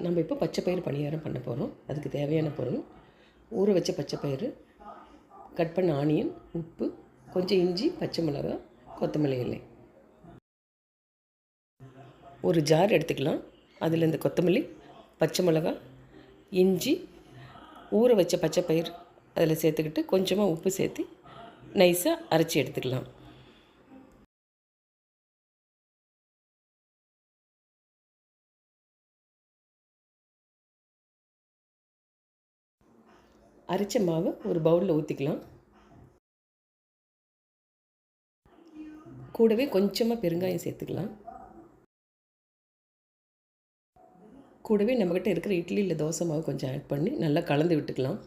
நம்ம இப்போ பச்சை பயிறு பணியாரம் பண்ண போகிறோம். அதுக்கு தேவையான பொருள் ஊற வச்ச பச்சை பயிறு, கட் பண்ண ஆனியன், உப்பு, கொஞ்சம் இஞ்சி, பச்சை மிளகாய், கொத்தமல்லி இலை. ஒரு ஜார் எடுத்துக்கலாம். அதில் இந்த கொத்தமல்லி, பச்சை மிளகாய், இஞ்சி, ஊற வச்ச பச்சை பயிறு அதில் சேர்த்துக்கிட்டு கொஞ்சமாக உப்பு சேர்த்து நைஸாக அரைச்சி எடுத்துக்கலாம். அரைச்ச மாவை ஒரு பவுலில் ஊற்றிக்கலாம். கூடவே கொஞ்சமாக பெருங்காயம் சேர்த்துக்கலாம். கூடவே நம்மக்கிட்ட இருக்கிற இட்லி இல்லை தோசை மாவு கொஞ்சம் ஆட் பண்ணி நல்லா கலந்து விட்டுக்கலாம்.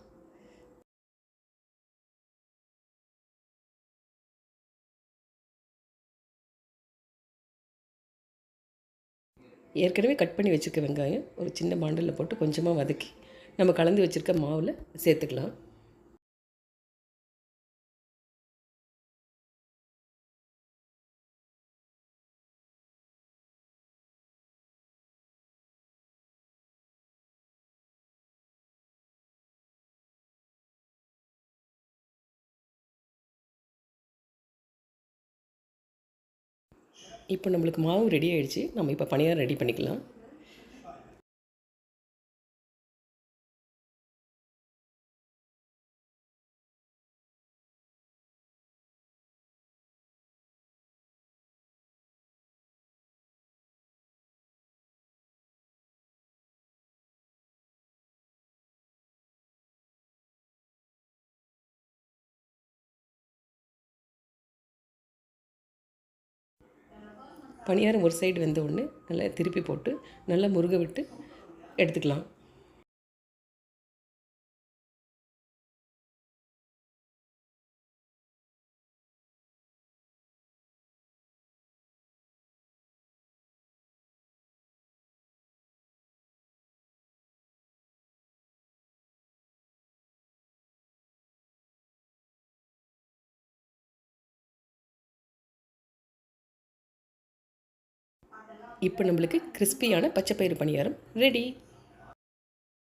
ஏற்கனவே கட் பண்ணி வச்சுருக்க வெங்காயம் ஒரு சின்ன பாண்டலில் போட்டு கொஞ்சமாக வதக்கி நம்ம கலந்து வச்சுருக்க மாவில் சேர்த்துக்கலாம். இப்போ நம்மளுக்கு மாவு ரெடி ஆகிடுச்சு. நம்ம இப்போ பணியாரம் ரெடி பண்ணிக்கலாம். பணியாரம் ஒரு சைடு வெந்த உடனே நல்லா திருப்பி போட்டு நல்லா முருக விட்டு எடுத்துக்கலாம். இப்போ நம்மளுக்கு கிறிஸ்பியான பச்சை பயிறு பணியாரம் ரெடி.